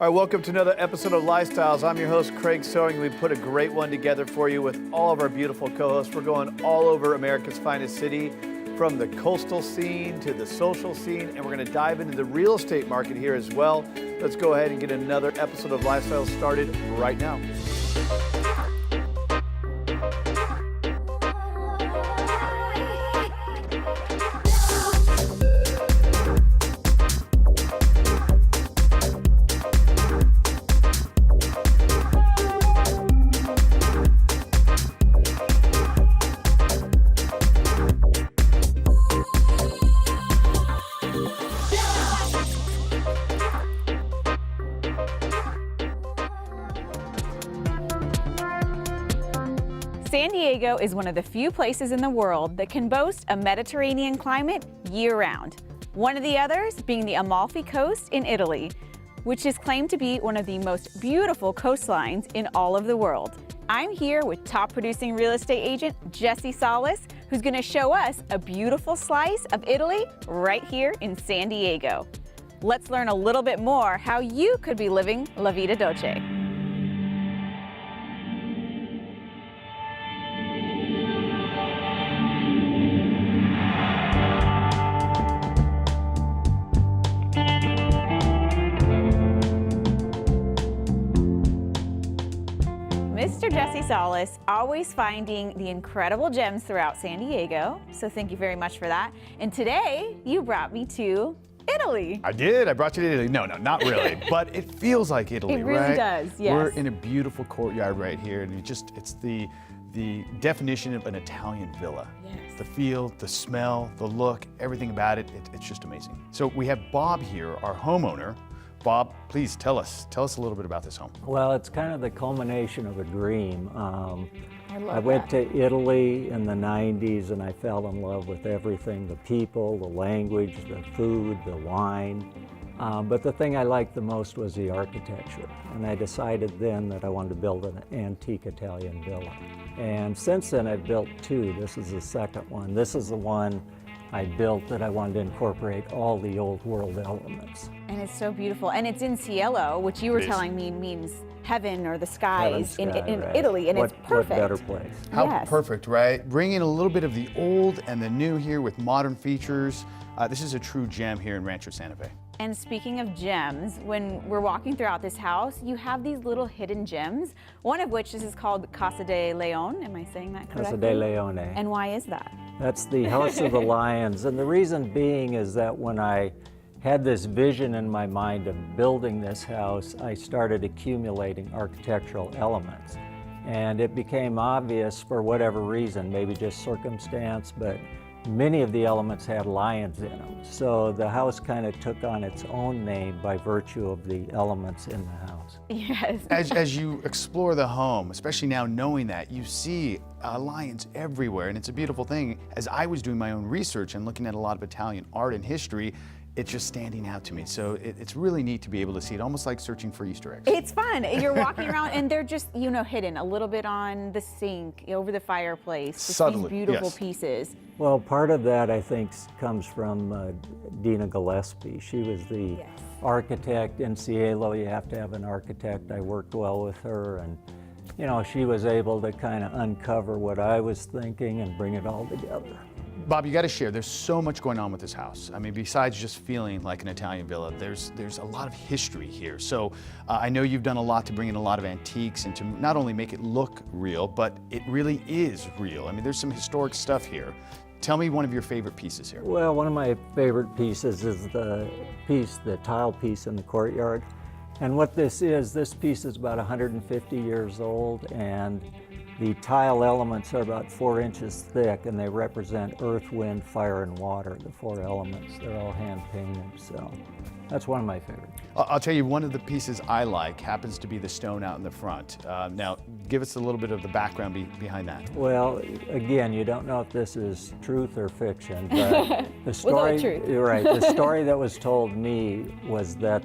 All right, welcome to another episode of Lifestyles. I'm your host, Craig Sewing. We put a great one together for you with all of our beautiful co-hosts. We're going all over America's finest city, from the coastal scene to the social scene, and we're going to dive into the real estate market here as well. Let's go ahead and get another episode of Lifestyles started right now. San Diego is one of the few places in the world that can boast a Mediterranean climate year-round. One of the others being the Amalfi Coast in Italy, which is claimed to be one of the most beautiful coastlines in all of the world. I'm here with top producing real estate agent Jesse Salas, who's going to show us a beautiful slice of Italy right here in San Diego. Let's learn a little bit more how you could be living La Vida Dolce. Mr. Jesse Salas, always finding the incredible gems throughout San Diego, so thank you very much for that. And today, you brought me to Italy. I did. I brought you to Italy. No, not really, but it feels like Italy, It really right? does, yes. We're in a beautiful courtyard right here, and it's the definition of an Italian villa. Yes. The feel, the smell, the look, everything about it, it's just amazing. So we have Bob here, our homeowner. Bob, please tell us a little bit about this home. Well, it's kind of the culmination of a dream. I that. went to Italy in the 90s and I fell in love with everything, the people, the language, the food, the wine. But the thing I liked the most was the architecture. And I decided then that I wanted to build an antique Italian villa. And since then I've built two. This is the second one. This is the one I built that I wanted to incorporate all the old world elements. And it's so beautiful. And it's in Cielo, which you were telling me means heaven or the skies in Right. Italy, and it's perfect. What better place? How Yes. perfect, right? Bringing a little bit of the old and the new here with modern features. This is a true gem here in Rancho Santa Fe. And speaking of gems, when we're walking throughout this house, you have these little hidden gems, one of which is called Casa de Leon. Am I saying that correctly? Casa de Leone. And why is that? That's the House of the Lions. And the reason being is that when I had this vision in my mind of building this house, I started accumulating architectural elements. And it became obvious for whatever reason, maybe just circumstance, but many of the elements had lions in them. So the house kind of took on its own name by virtue of the elements in the house. Yes. As you explore the home, especially now knowing that, you see lions everywhere, and it's a beautiful thing. As I was doing my own research and looking at a lot of Italian art and history, it's just standing out to me. So it's really neat to be able to see it, almost like searching for Easter eggs. It's fun. You're walking around and they're just, hidden a little bit on the sink, over the fireplace. Just Subtly, these beautiful yes. pieces. Well, part of that, I think, comes from Dina Gillespie. She was the architect in Cielo. You have to have an architect. I worked well with her, and she was able to kind of uncover what I was thinking and bring it all together. Bob, you got to share. There's so much going on with this house. I mean, besides just feeling like an Italian villa, there's a lot of history here. So I know you've done a lot to bring in a lot of antiques and to not only make it look real, but it really is real. I mean, there's some historic stuff here. Tell me one of your favorite pieces here. Well, one of my favorite pieces is the tile piece in the courtyard. And what this piece is about 150 years old, and the tile elements are about 4 inches thick, and they represent earth, wind, fire, and water, the 4 elements. They're all hand painted, so that's one of my favorites. I'll tell you, one of the pieces I like happens to be the stone out in the front. Now, give us a little bit of the background behind that. Well, again, you don't know if this is truth or fiction, but the story, truth. you're right, the story that was told me was that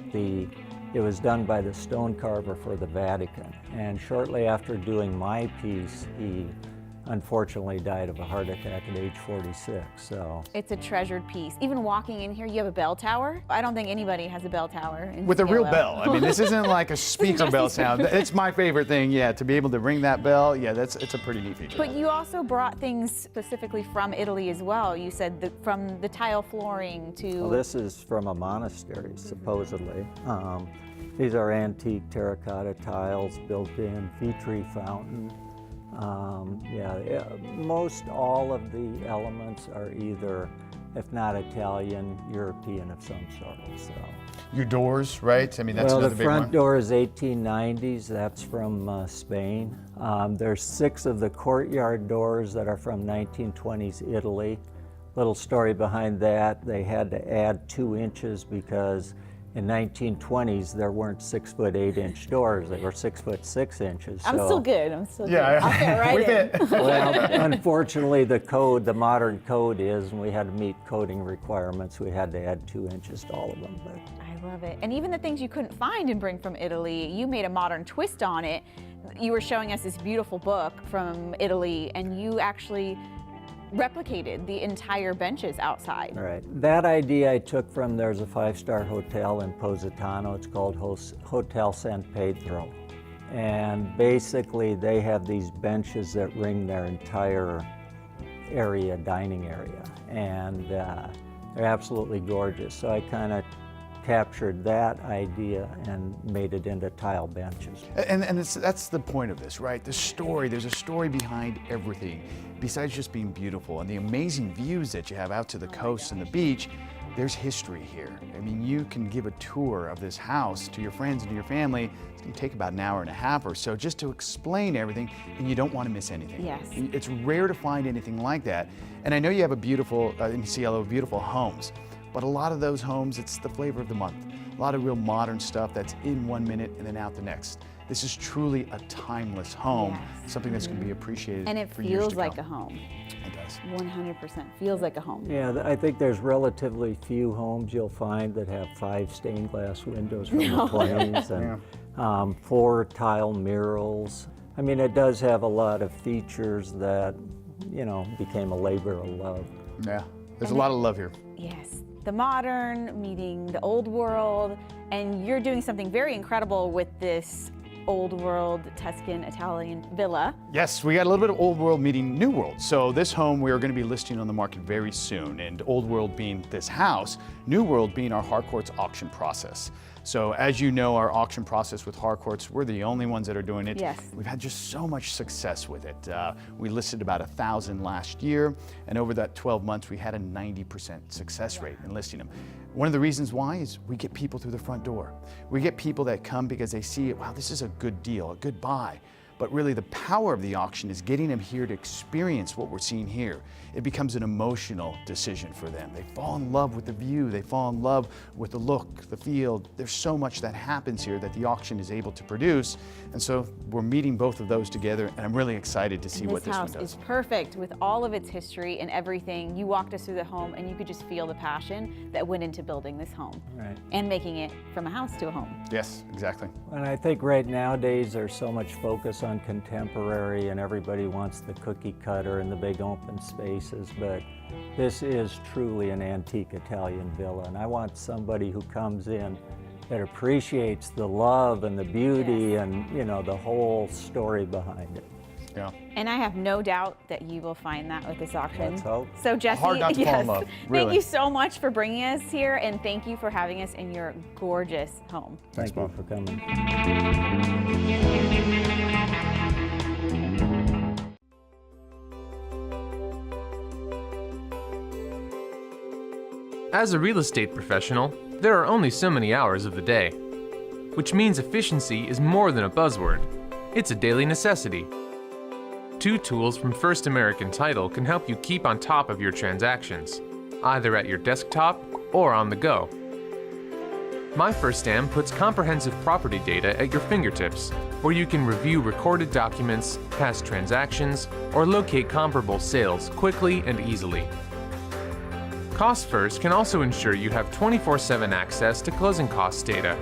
it was done by the stone carver for the Vatican. And shortly after doing my piece, he unfortunately died of a heart attack at age 46. So It's a treasured piece. Even walking in here, you have a bell tower. I don't think anybody has a bell tower in With a real CLO. bell. I mean, this isn't like a speaker bell sound. It's my favorite thing, yeah, to be able to ring that bell. Yeah, it's a pretty neat feature. But you also brought things specifically from Italy as well. You said from the tile flooring to... well, this is from a monastery, supposedly. These are antique terracotta tiles, built-in Vitri fountain. Most all of the elements are either, if not Italian, European of some sort. So. Your doors, right? I mean, that's Well, another the big one. front door is 1890s. That's from Spain. There's 6 of the courtyard doors that are from 1920s Italy. Little story behind that, they had to add 2 inches because in 1920s there weren't 6 foot 8 inch doors. They were 6 foot 6 inches. I'm so- still good. I'm still Yeah, good. I'll fit right we in. fit. Well, unfortunately, the modern code is, and we had to meet coding requirements, we had to add 2 inches to all of them. But I love it. And even the things you couldn't find and bring from Italy, you made a modern twist on it. You were showing us this beautiful book from Italy, and you actually replicated the entire benches outside. all right, that idea I took from, there's a 5-star hotel in Positano. It's called Hotel San Pedro. And basically, they have these benches that ring their entire area, dining area. And they're absolutely gorgeous. So I kind of captured that idea and made it into tile benches. And that's the point of this, right? The story, there's a story behind everything. Besides just being beautiful and the amazing views that you have out to the coast and the beach, there's history here. I mean, you can give a tour of this house to your friends and to your family. It's gonna take about an hour and a half or so just to explain everything, and you don't want to miss anything. Yes. It's rare to find anything like that. And I know you have a beautiful, in CLO, beautiful homes, but a lot of those homes, it's the flavor of the month. A lot of real modern stuff that's in 1 minute and then out the next. This is truly a timeless home, Yes. something that's going to be appreciated And it for years feels to like come. a home. It does. 100% feels like a home. Yeah, I think there's relatively few homes you'll find that have 5 stained glass windows from the 20s and 4 tile murals. I mean, it does have a lot of features that, you know, became a labor of love. Yeah, there's a lot of love here. Yes, the modern meeting the old world, and you're doing something very incredible with this old world Tuscan Italian villa. Yes, we got a little bit of old world meeting new world. So this home we are going to be listing on the market very soon, and old world being this house, new world being our Harcourts auction process. So as you know, our auction process with Harcourts, we're the only ones that are doing it. Yes. We've had just so much success with it. We listed about 1,000 last year, and over that 12 months, we had a 90% success rate in listing them. One of the reasons why is we get people through the front door. We get people that come because they see, wow, this is a good deal, a good buy. But really the power of the auction is getting them here to experience what we're seeing here. It becomes an emotional decision for them. They fall in love with the view, they fall in love with the look, the feel. There's so much that happens here that the auction is able to produce. And so we're meeting both of those together, and I'm really excited to see what this one house does. is perfect with all of its history and everything. You walked us through the home and you could just feel the passion that went into building this home Right. and making it from a house to a home. Yes, exactly. And I think right nowadays there's so much focus on contemporary, and everybody wants the cookie cutter and the big open spaces, but this is truly an antique Italian villa, and I want somebody who comes in that appreciates the love and the beauty and, you know, the whole story behind it. Yeah. And I have no doubt that you will find that with this auction. Let's hope. So Jesse, Hard not to fall in love, thank really. you so much for bringing us here, and thank you for having us in your gorgeous home. Thanks, Thank you Bob. for coming. As a real estate professional, there are only so many hours of the day, which means efficiency is more than a buzzword. It's a daily necessity. 2 tools from First American Title can help you keep on top of your transactions, either at your desktop or on the go. My First Am puts comprehensive property data at your fingertips, where you can review recorded documents, past transactions, or locate comparable sales quickly and easily. Cost First can also ensure you have 24/7 access to closing costs data,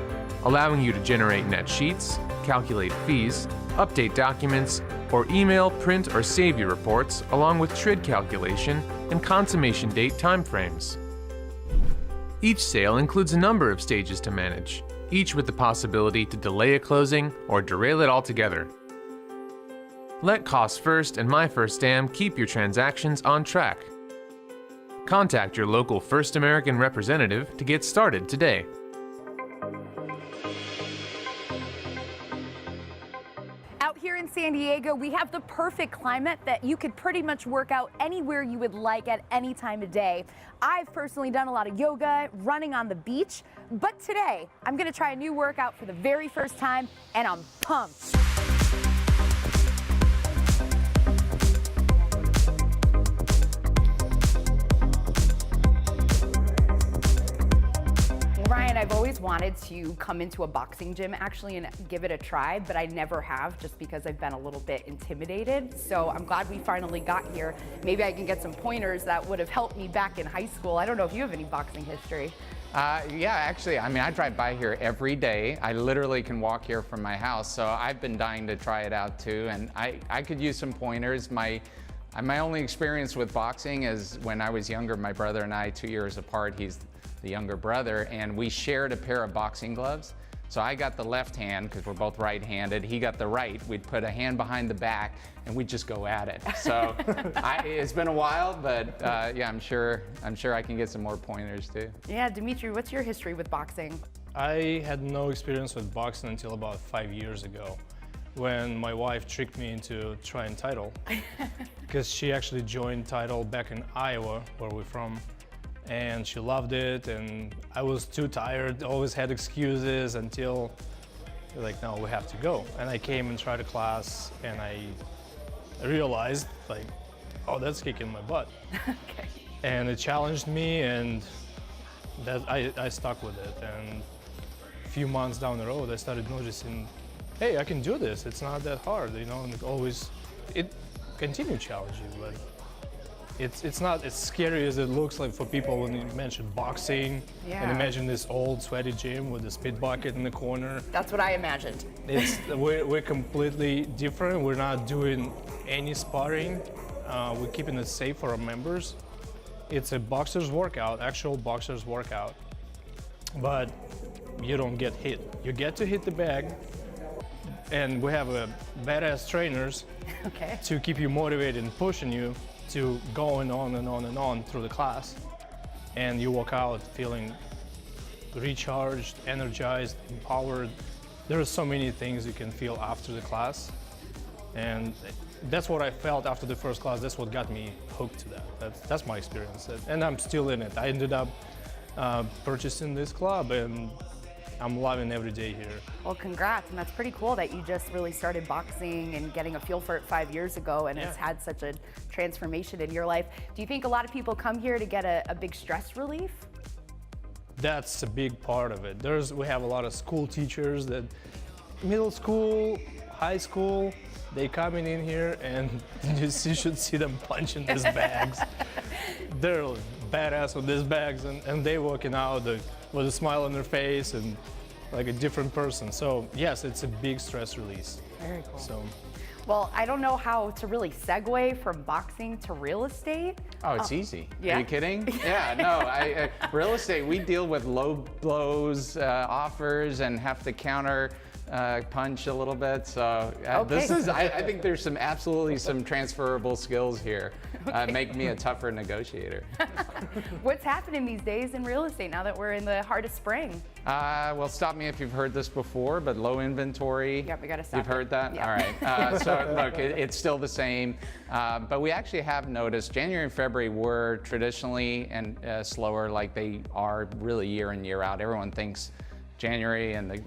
allowing you to generate net sheets, calculate fees, update documents, or email, print, or save your reports along with TRID calculation and consummation date timeframes. Each sale includes a number of stages to manage, each with the possibility to delay a closing or derail it altogether. Let Costs First and My First Dam keep your transactions on track. Contact your local First American representative to get started today. Out here in San Diego, we have the perfect climate that you could pretty much work out anywhere you would like at any time of day. I've personally done a lot of yoga, running on the beach, but today I'm gonna try a new workout for the very first time, and I'm pumped. Ryan, I've always wanted to come into a boxing gym actually and give it a try, but I never have just because I've been a little bit intimidated. So I'm glad we finally got here. Maybe I can get some pointers that would have helped me back in high school. I don't know if you have any boxing history. Yeah, actually, I mean, I drive by here every day. I literally can walk here from my house, so I've been dying to try it out too, and I could use some pointers. My only experience with boxing is when I was younger, my brother and I, 2 years apart, he's the younger brother, and we shared a pair of boxing gloves. So I got the left hand because we're both right-handed. He got the right. We'd put a hand behind the back and we'd just go at it. So it's been a while, but yeah, I'm sure I can get some more pointers too. Yeah, Dmitry, what's your history with boxing? I had no experience with boxing until about 5 years ago, when my wife tricked me into trying Title, because she actually joined Title back in Iowa, where we're from. And she loved it, and I was too tired, always had excuses until they're like, no, we have to go. And I came and tried a class, and I realized, like, oh, that's kicking my butt. Okay. And it challenged me, and that I stuck with it. And a few months down the road, I started noticing, hey, I can do this. It's not that hard, you know, and it continued challenging, but it's not as scary as it looks like for people when you mention boxing and imagine this old sweaty gym with a spit bucket in the corner. That's what I imagined. We're completely different. We're not doing any sparring. We're keeping it safe for our members. It's a boxer's workout, actual boxer's workout, but you don't get hit. You get to hit the bag, and we have a badass trainers to keep you motivated and pushing you to going on and on and on through the class. And you walk out feeling recharged, energized, empowered. There are so many things you can feel after the class. And that's what I felt after the first class. That's what got me hooked to that. That's my experience. And I'm still in it. I ended up purchasing this club, and I'm loving every day here. Well, congrats, and that's pretty cool that you just really started boxing and getting a feel for it 5 years ago, and it's had such a transformation in your life. Do you think a lot of people come here to get a big stress relief? That's a big part of it. We have a lot of school teachers that, middle school, high school, they coming in here, and you should see them punching these bags. They're badass with these bags, and they walking out with a smile on their face and like a different person. So yes, it's a big stress release. Very cool. So, well, I don't know how to really segue from boxing to real estate. Oh, it's easy. Yeah? Are you kidding? Yeah, no, real estate, we deal with low blows, offers, and have to counter punch a little bit. So this is, I think there's absolutely some transferable skills here. Make me a tougher negotiator. What's happening these days in real estate now that we're in the heart of spring? Well, stop me if you've heard this before, but low inventory. Yep, we gotta stop. You've heard that? Yep. All right. So look, it's still the same, but we actually have noticed January and February were traditionally and slower, like they are really year in, year out. Everyone thinks January and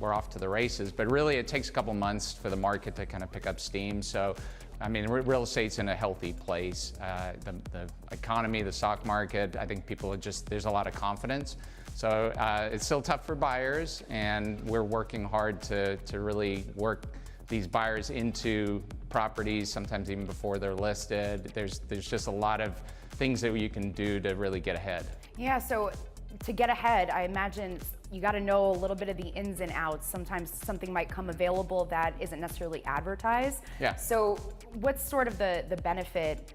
we're off to the races, but really it takes a couple months for the market to kind of pick up steam. So, I mean, real estate's in a healthy place. The economy, the stock market, I think people are there's a lot of confidence. So it's still tough for buyers, and we're working hard to really work these buyers into properties, sometimes even before they're listed. There's just a lot of things that you can do to really get ahead. Yeah, so to get ahead, I imagine you got to know a little bit of the ins and outs. Sometimes something might come available that isn't necessarily advertised. Yeah. So what's sort of the benefit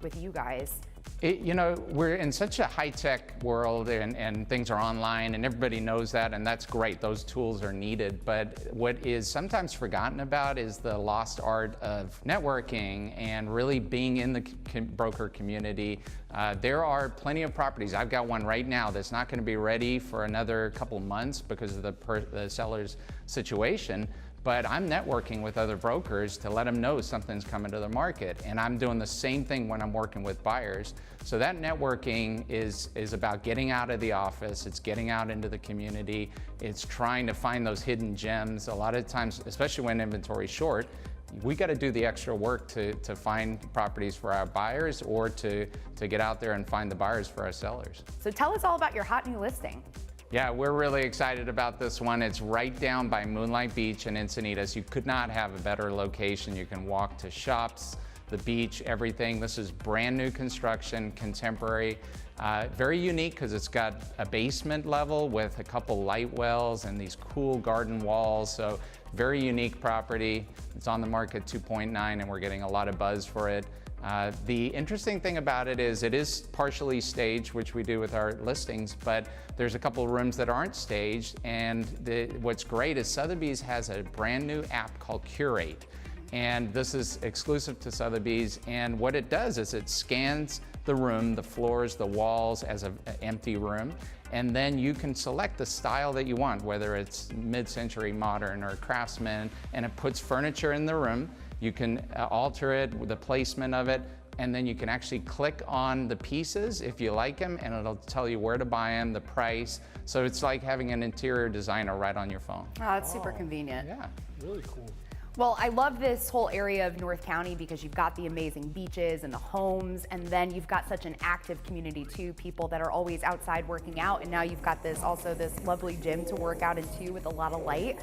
with you guys? You know, we're in such a high-tech world and things are online and everybody knows that, and that's great. Those tools are needed. But what is sometimes forgotten about is the lost art of networking and really being in the broker community. There are plenty of properties. I've got one right now that's not going to be ready for another couple months because of the seller's situation. But I'm networking with other brokers to let them know something's coming to the market. And I'm doing the same thing when I'm working with buyers. So that networking is about getting out of the office, it's getting out into the community, it's trying to find those hidden gems. A lot of times, especially when inventory's short, we got to do the extra work to find properties for our buyers or to get out there and find the buyers for our sellers. So tell us all about your hot new listing. Yeah, we're really excited about this one. It's right down by Moonlight Beach in Encinitas. You could not have a better location. You can walk to shops, the beach, everything. This is brand new construction, contemporary. Very unique because it's got a basement level with a couple light wells and these cool garden walls. So very unique property. It's on the market 2.9 and we're getting a lot of buzz for it. The interesting thing about it is partially staged, which we do with our listings, but there's a couple of rooms that aren't staged. And what's great is Sotheby's has a brand new app called Curate. And this is exclusive to Sotheby's. And what it does is it scans the room, the floors, the walls as an empty room. And then you can select the style that you want, whether it's mid-century modern or craftsman, and it puts furniture in the room. You can alter it, the placement of it, and then you can actually click on the pieces if you like them, and it'll tell you where to buy them, the price. So it's like having an interior designer right on your phone. Oh, that's super convenient. Yeah. Really cool. Well, I love this whole area of North County because you've got the amazing beaches and the homes, and then you've got such an active community too, people that are always outside working out, and now you've got this lovely gym to work out in too with a lot of light.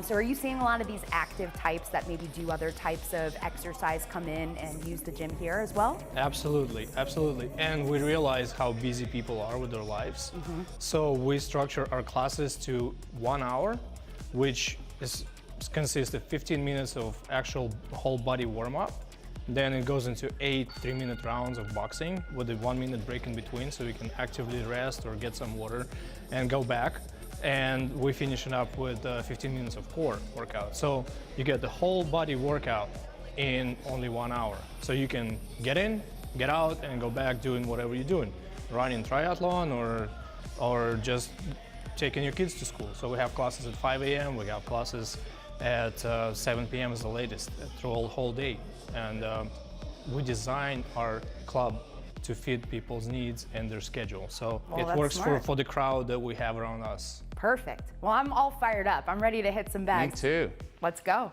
So are you seeing a lot of these active types that maybe do other types of exercise come in and use the gym here as well? Absolutely, absolutely. And we realize how busy people are with their lives. So we structure our classes to 1 hour, which consists of 15 minutes of actual whole body warm-up. Then it goes into 8 3-minute rounds of boxing with a 1-minute break in between so we can actively rest or get some water and go back. And we finish it up with 15 minutes of core workout. So you get the whole body workout in only 1 hour. So you can get in, get out, and go back doing whatever you're doing. Running triathlon or just taking your kids to school. So we have classes at 5 a.m., we have classes at 7 p.m. is the latest, through a whole day. And we design our club to fit people's needs and their schedule. So it works for the crowd that we have around us. Perfect. Well, I'm all fired up. I'm ready to hit some bags. Me too. Let's go.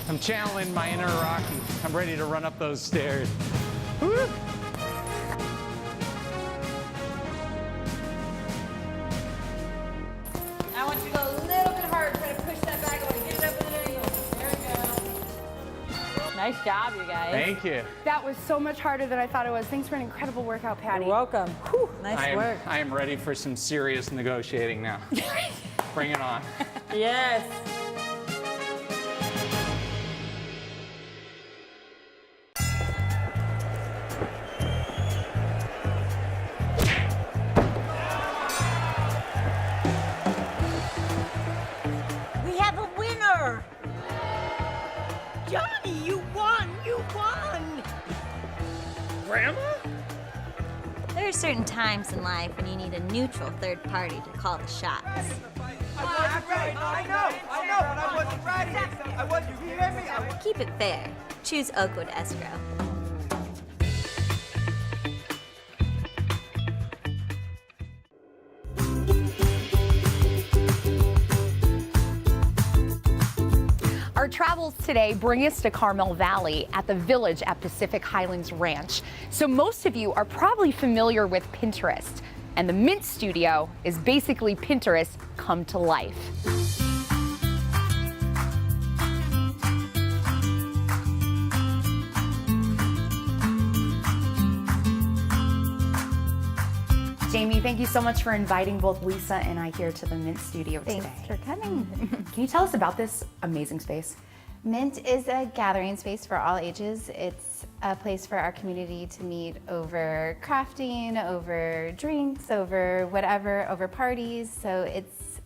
I'm channeling my inner Rocky. I'm ready to run up those stairs. Woo! I want you to go a little bit harder, try to push that bag away, get it up at an angle. There we go. Nice job, you guys. Thank you. That was so much harder than I thought it was. Thanks for an incredible workout, Patty. You're welcome. Whew, nice work. I am ready for some serious negotiating now. Bring it on. Yes. We have a winner! Johnny, you won! You won! Grandma? There are certain times in life when you need a neutral third party to call the shots. I know, but I wasn't ready. You hear me? Keep it fair. Choose Oakwood Escrow. Our Our travels today bring us to Carmel Valley at the Village at Pacific Highlands Ranch. So most of you are probably familiar with Pinterest, and the Mint Studio is basically Pinterest come to life. Jayme, thank you so much for inviting both Lisa and I here to the Mint Studio today. Thanks for coming. Can you tell us about this amazing space? Mint is a gathering space for all ages. It's a place for our community to meet over crafting, over drinks, over whatever, over parties. So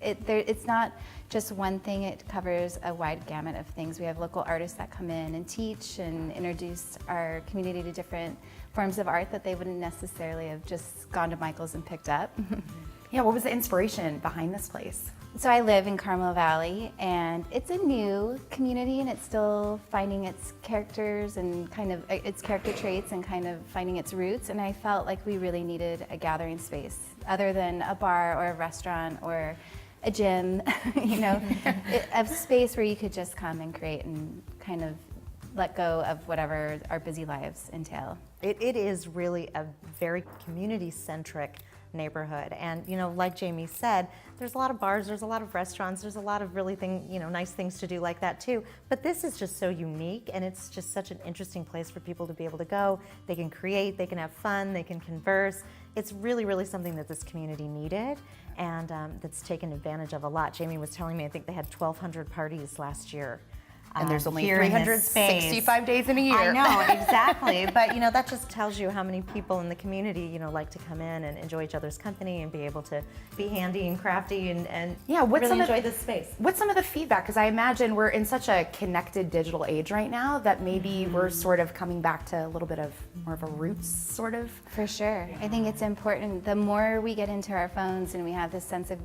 it's not just one thing, it covers a wide gamut of things. We have local artists that come in and teach and introduce our community to different forms of art that they wouldn't necessarily have just gone to Michael's and picked up. Yeah, what was the inspiration behind this place? So I live in Carmel Valley, and it's a new community, and it's still finding its characters and kind of its character traits and kind of finding its roots. And I felt like we really needed a gathering space other than a bar or a restaurant or a gym, you know, a space where you could just come and create and kind of let go of whatever our busy lives entail. It is really a very community-centric neighborhood, and you know, like Jayme said, there's a lot of bars, there's a lot of restaurants, there's a lot of really nice things to do like that too. But this is just so unique, and it's just such an interesting place for people to be able to go. They can create, they can have fun, they can converse. It's really, really something that this community needed, and that's taken advantage of a lot. Jayme was telling me, I think they had 1,200 parties last year. And there's only here in this 365 days in a year. I know, exactly. But you know, that just tells you how many people in the community, you know, like to come in and enjoy each other's company and be able to be handy and crafty and yeah, really enjoy this space. What's some of the feedback? Because I imagine we're in such a connected digital age right now that maybe we're sort of coming back to a little bit of more of a roots sort of. For sure. I think it's important. The more we get into our phones and we have this sense of,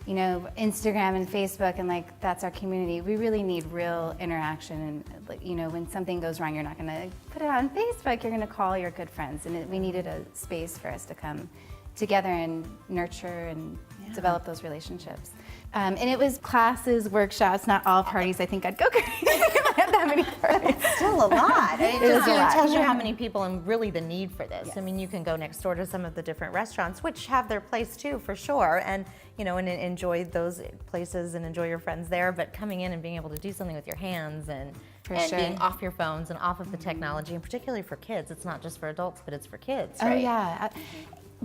you know, Instagram and Facebook, and like that's our community. We really need real interaction, and you know, when something goes wrong, you're not going to put it on Facebook. You're going to call your good friends, and we needed a space for us to come together and nurture and develop those relationships. And it was classes, workshops, not all parties. I think I'd go crazy if I had that many parties. It's still a lot. It is a lot. tells you how many people and really the need for this. Yes. I mean, you can go next door to some of the different restaurants, which have their place too, for sure, and you know, and enjoy those places and enjoy your friends there. But coming in and being able to do something with your hands and being off your phones and off of the technology, and particularly for kids, it's not just for adults, but it's for kids. Oh right? yeah.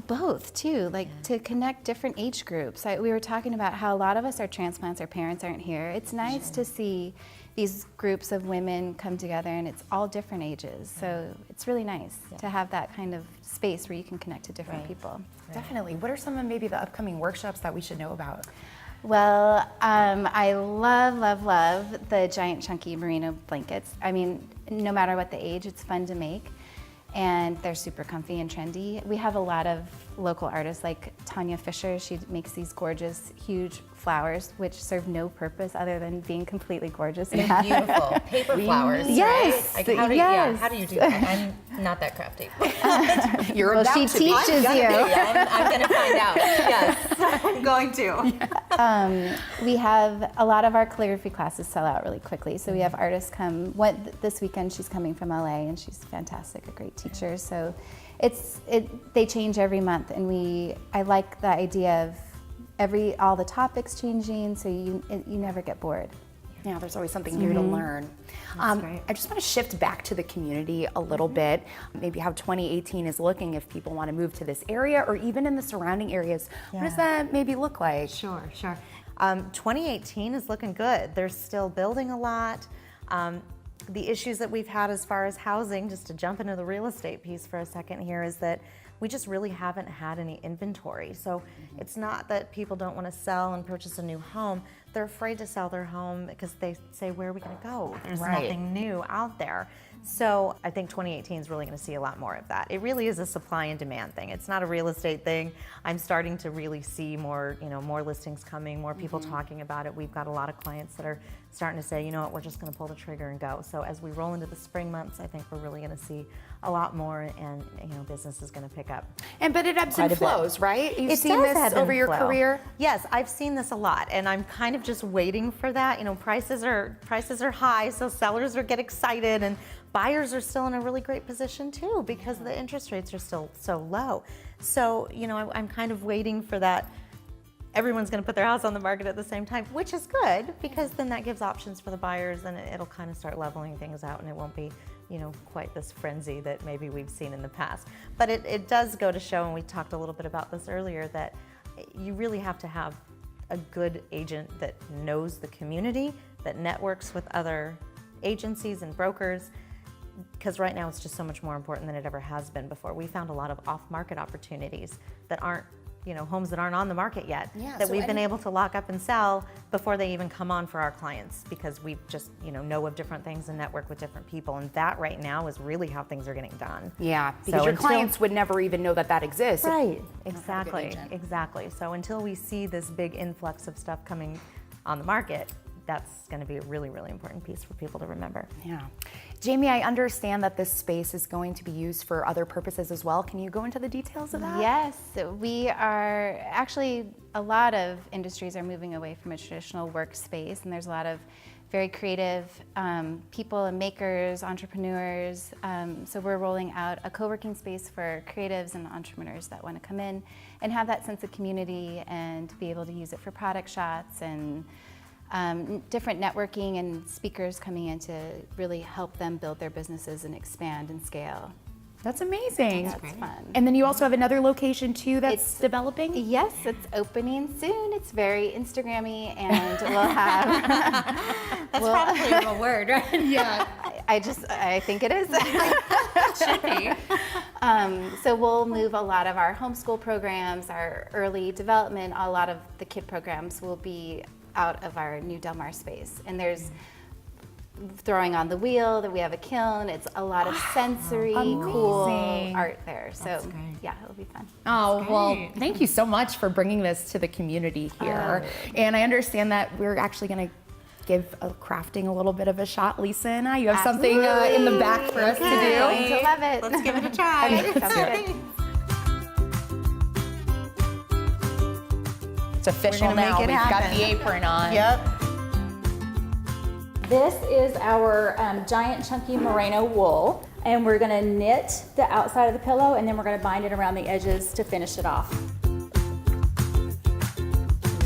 Both too, like to connect different age groups. We were talking about how a lot of us are transplants, our parents aren't here. It's nice to see these groups of women come together, and it's all different ages. So it's really nice to have that kind of space where you can connect to different people. Definitely. What are some of maybe the upcoming workshops that we should know about? Well, I love the giant chunky merino blankets. I mean, no matter what the age, it's fun to make. And they're super comfy and trendy. We have a lot of local artists like Tawnie Fisher. She makes these gorgeous, huge flowers, which serve no purpose other than being completely gorgeous. Beautiful. Paper flowers. Yes. Right? Like, how do you do that? I'm not that crafty. You're well, about she to teaches be. you. I'm going to find out. Yes, I'm going to. We have a lot of our calligraphy classes sell out really quickly. So we have artists come. This weekend she's coming from LA, and she's fantastic, a great teacher. So they change every month, and I like the idea of all the topics changing, so you never get bored. Yeah, there's always something new to learn. I just want to shift back to the community a little bit, maybe how 2018 is looking if people want to move to this area or even in the surrounding areas. What does that maybe look like? Sure. 2018 is looking good. They're still building a lot. The issues that we've had as far as housing, just to jump into the real estate piece for a second here, is that we just really haven't had any inventory. So it's not that people don't want to sell and purchase a new home. They're afraid to sell their home because they say, where are we going to go? There's nothing new out there. So I think 2018 is really going to see a lot more of that. It really is a supply and demand thing. It's not a real estate thing. I'm starting to really see more, more listings coming, more people talking about it. We've got a lot of clients that are starting to say, you know what, we're just going to pull the trigger and go. So as we roll into the spring months, I think we're really going to see a lot more, and business is going to pick up. But it ebbs and flows, right? You've It seen does this ebb over and your flow. career? Yes, I've seen this a lot, and I'm kind of just waiting for that. Prices are high, so sellers get excited, and buyers are still in a really great position too because the interest rates are still so low. So, I'm kind of waiting for that. Everyone's going to put their house on the market at the same time, which is good because then that gives options for the buyers, and it'll kind of start leveling things out, and it won't be quite this frenzy that maybe we've seen in the past. But it does go to show, and we talked a little bit about this earlier, that you really have to have a good agent that knows the community, that networks with other agencies and brokers, because right now it's just so much more important than it ever has been before. We found a lot of off-market opportunities that aren't, homes that aren't on the market yet, that we've been able to lock up and sell before they even come on for our clients, because we just, know of different things and network with different people. And that right now is really how things are getting done. Yeah, because your clients would never even know that exists. Right, exactly. So until we see this big influx of stuff coming on the market, that's going to be a really, really important piece for people to remember. Yeah. Jayme, I understand that this space is going to be used for other purposes as well. Can you go into the details of that? Yes, we are actually, a lot of industries are moving away from a traditional workspace, and there's a lot of very creative people and makers, entrepreneurs. So we're rolling out a co-working space for creatives and entrepreneurs that want to come in and have that sense of community and be able to use it for product shots and different networking and speakers coming in to really help them build their businesses and expand and scale. That's amazing. That's fun. And then you also have another location too that's developing? Yes, it's opening soon. It's very Instagrammy, and we'll have... That's probably a real word, right? Yeah. I think it is. Should be. So we'll move a lot of our homeschool programs, our early development, a lot of the kid programs will be out of our new Del Mar space. And there's throwing on the wheel, that we have a kiln. It's a lot of sensory, cool art there. So yeah, it'll be fun. Oh, well, thank you so much for bringing this to the community here. And I understand that we're actually going to give crafting a little bit of a shot, Lisa and I. You have something in the back for us to do. Going to love it. Let's give it a try. It's official now. We've got the apron on. Yep. This is our giant chunky merino wool, and we're gonna knit the outside of the pillow, and then we're gonna bind it around the edges to finish it off.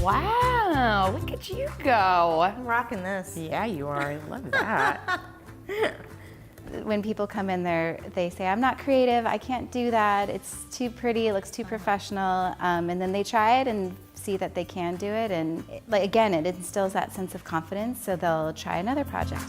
Wow, look at you go. I'm rocking this. Yeah, you are. I love that. When people come in there, they say, I'm not creative, I can't do that, it's too pretty, it looks too professional, and then they try it and see that they can do it, and again, it instills that sense of confidence, so they'll try another project.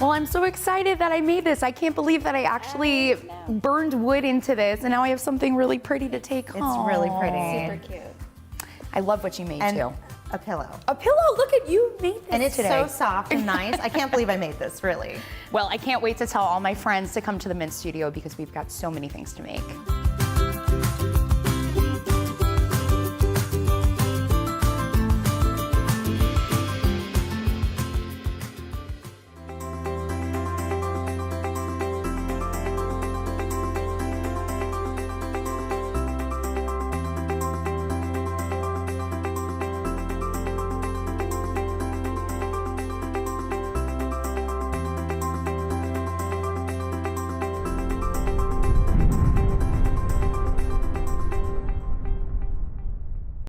Well, I'm so excited that I made this. I can't believe that I actually burned wood into this, and now I have something really pretty to take home. It's really pretty. Super cute. I love what you made too. A pillow. A pillow, look at you made this And it's today. so soft and nice. I can't believe I made this, really. Well, I can't wait to tell all my friends to come to the Mint Studio because we've got so many things to make.